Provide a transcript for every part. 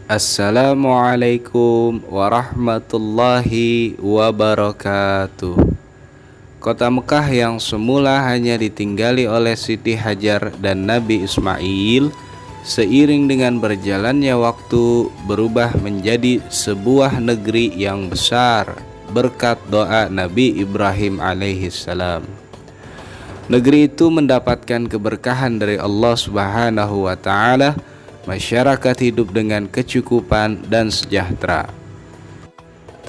Assalamualaikum warahmatullahi wabarakatuh. Kota Mekah yang semula hanya ditinggali oleh Siti Hajar dan Nabi Ismail, seiring dengan berjalannya waktu berubah menjadi sebuah negeri yang besar berkat doa Nabi Ibrahim alaihissalam. Negeri itu mendapatkan keberkahan dari Allah Subhanahu wa Ta'ala. Masyarakat hidup dengan kecukupan dan sejahtera.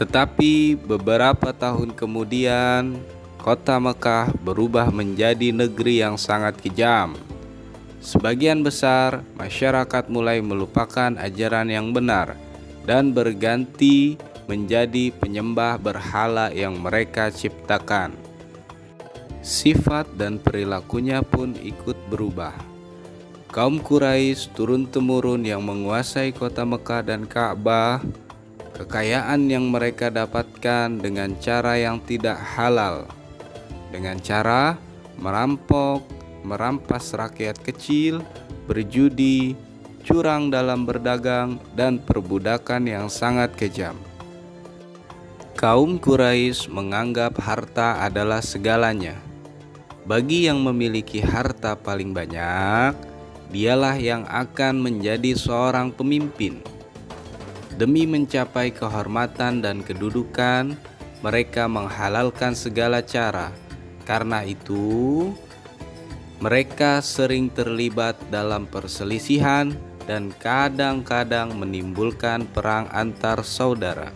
Tetapi beberapa tahun kemudian, kota Mekah berubah menjadi negeri yang sangat kejam. Sebagian besar masyarakat mulai melupakan ajaran yang benar dan berganti menjadi penyembah berhala yang mereka ciptakan. Sifat dan perilakunya pun ikut berubah. Kaum Quraisy turun-temurun yang menguasai kota Mekah dan Ka'bah, kekayaan yang mereka dapatkan dengan cara yang tidak halal, dengan cara merampok, merampas rakyat kecil, berjudi, curang dalam berdagang, dan perbudakan yang sangat kejam. Kaum Quraisy menganggap harta adalah segalanya. Bagi yang memiliki harta paling banyak, dialah yang akan menjadi seorang pemimpin. Demi mencapai kehormatan dan kedudukan, mereka menghalalkan segala cara. Karena itu, mereka sering terlibat dalam perselisihan dan kadang-kadang menimbulkan perang antar saudara.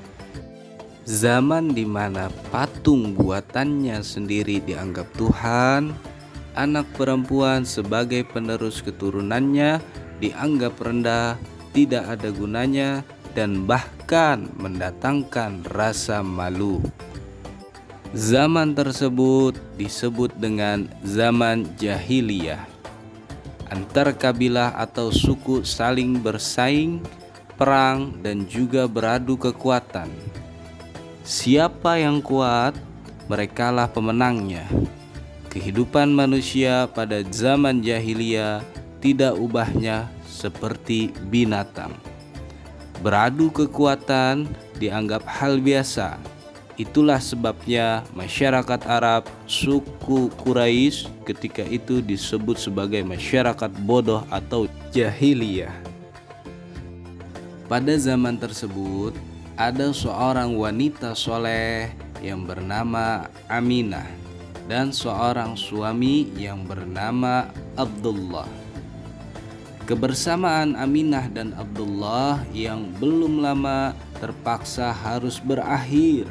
Zaman di mana patung buatannya sendiri dianggap Tuhan, anak perempuan sebagai penerus keturunannya dianggap rendah, tidak ada gunanya, dan bahkan mendatangkan rasa malu. Zaman tersebut disebut dengan zaman jahiliyah. Antar kabilah atau suku saling bersaing, perang, dan juga beradu kekuatan. Siapa yang kuat, merekalah pemenangnya. Kehidupan manusia pada zaman jahiliyah tidak ubahnya seperti binatang. Beradu kekuatan dianggap hal biasa. Itulah sebabnya masyarakat Arab suku Quraisy ketika itu disebut sebagai masyarakat bodoh atau jahiliyah. Pada zaman tersebut ada seorang wanita soleh yang bernama Aminah dan seorang suami yang bernama Abdullah. Kebersamaan Aminah dan Abdullah yang belum lama terpaksa harus berakhir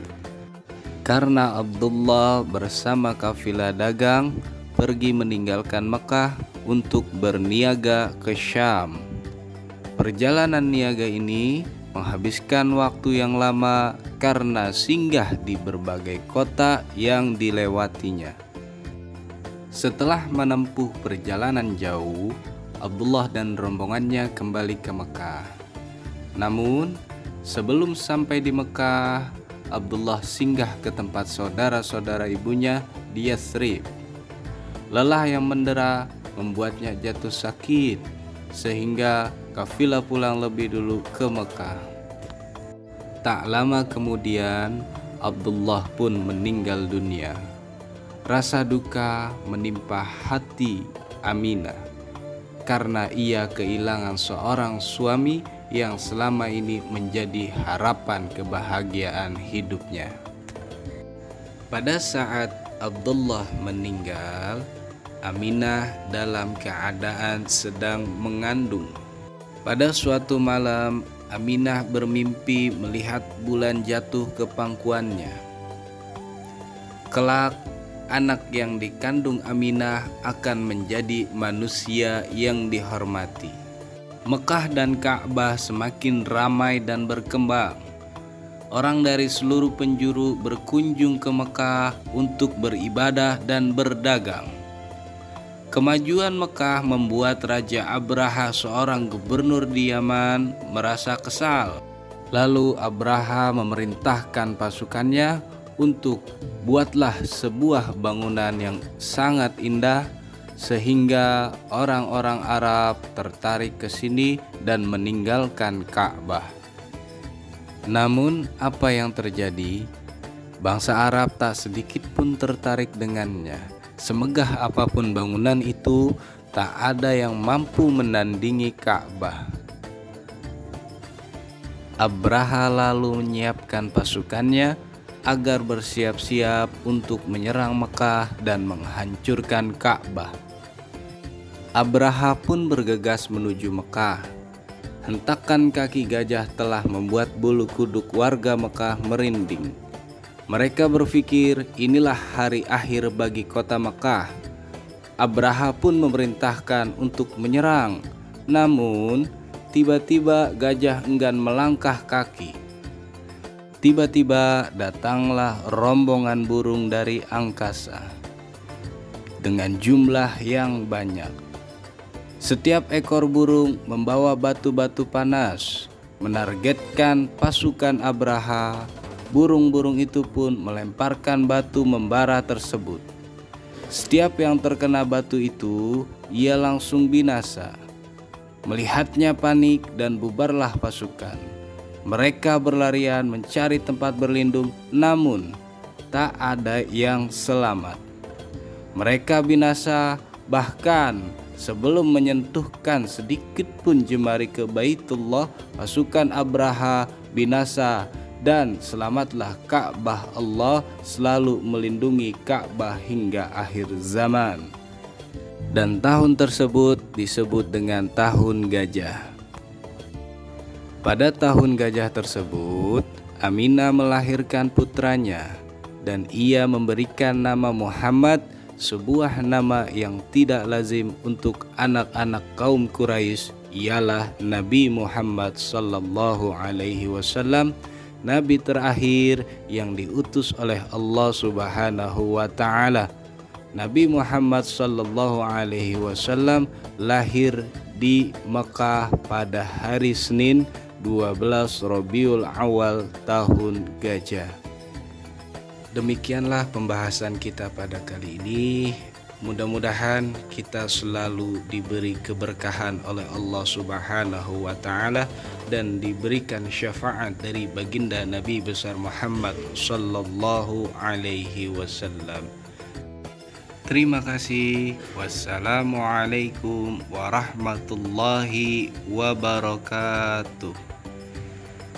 karena Abdullah bersama kafilah dagang pergi meninggalkan Mekah untuk berniaga ke Syam. Perjalanan niaga ini menghabiskan waktu yang lama karena singgah di berbagai kota yang dilewatinya. Setelah menempuh perjalanan jauh, Abdullah dan rombongannya kembali ke Mekah. Namun, sebelum sampai di Mekah, Abdullah singgah ke tempat saudara-saudara ibunya di Yathrib. Lelah yang mendera membuatnya jatuh sakit, sehingga kafilah pulang lebih dulu ke Mekah. Tak lama kemudian, Abdullah pun meninggal dunia. Rasa duka menimpa hati Aminah karena ia kehilangan seorang suami yang selama ini menjadi harapan kebahagiaan hidupnya. Pada saat Abdullah meninggal, Aminah dalam keadaan sedang mengandung. Pada suatu malam, Aminah bermimpi melihat bulan jatuh ke pangkuannya. Kelak, anak yang dikandung Aminah akan menjadi manusia yang dihormati. Mekah dan Ka'bah semakin ramai dan berkembang. Orang dari seluruh penjuru berkunjung ke Mekah untuk beribadah dan berdagang. Kemajuan Mekah membuat Raja Abraha, seorang gubernur di Yaman, merasa kesal. Lalu Abraha memerintahkan pasukannya untuk buatlah sebuah bangunan yang sangat indah sehingga orang-orang Arab tertarik ke sini dan meninggalkan Ka'bah. Namun apa yang terjadi? Bangsa Arab tak sedikit pun tertarik dengannya. Semegah apapun bangunan itu, tak ada yang mampu menandingi Ka'bah. Abraha lalu menyiapkan pasukannya agar bersiap-siap untuk menyerang Mekah dan menghancurkan Ka'bah. Abraha pun bergegas menuju Mekah. Hentakan kaki gajah telah membuat bulu kuduk warga Mekah merinding. Mereka berpikir inilah hari akhir bagi kota Mekah. Abraha pun memerintahkan untuk menyerang. Namun tiba-tiba gajah enggan melangkah kaki. Tiba-tiba datanglah rombongan burung dari angkasa dengan jumlah yang banyak. Setiap ekor burung membawa batu-batu panas, menargetkan pasukan Abraha. Burung-burung itu pun melemparkan batu membara tersebut. Setiap yang terkena batu itu, ia langsung binasa. Melihatnya panik dan bubarlah pasukan. Mereka berlarian mencari tempat berlindung, namun tak ada yang selamat. Mereka binasa, bahkan sebelum menyentuhkan sedikit pun jemari ke Baitullah, pasukan Abraha binasa dan selamatlah Ka'bah. Allah selalu melindungi Ka'bah hingga akhir zaman. Dan tahun tersebut disebut dengan tahun gajah. Pada tahun gajah tersebut, Aminah melahirkan putranya dan ia memberikan nama Muhammad, sebuah nama yang tidak lazim untuk anak-anak kaum Quraisy, ialah Nabi Muhammad sallallahu alaihi wasallam, nabi terakhir yang diutus oleh Allah Subhanahu wa taala. Nabi Muhammad sallallahu alaihi wasallam lahir di Mekah pada hari Senin 12 Rabiul Awal tahun gajah. Demikianlah pembahasan kita pada kali ini. Mudah-mudahan kita selalu diberi keberkahan oleh Allah Subhanahu wa taala dan diberikan syafaat dari baginda Nabi besar Muhammad sallallahu alaihi wasallam. Terima kasih. Wassalamualaikum warahmatullahi wabarakatuh.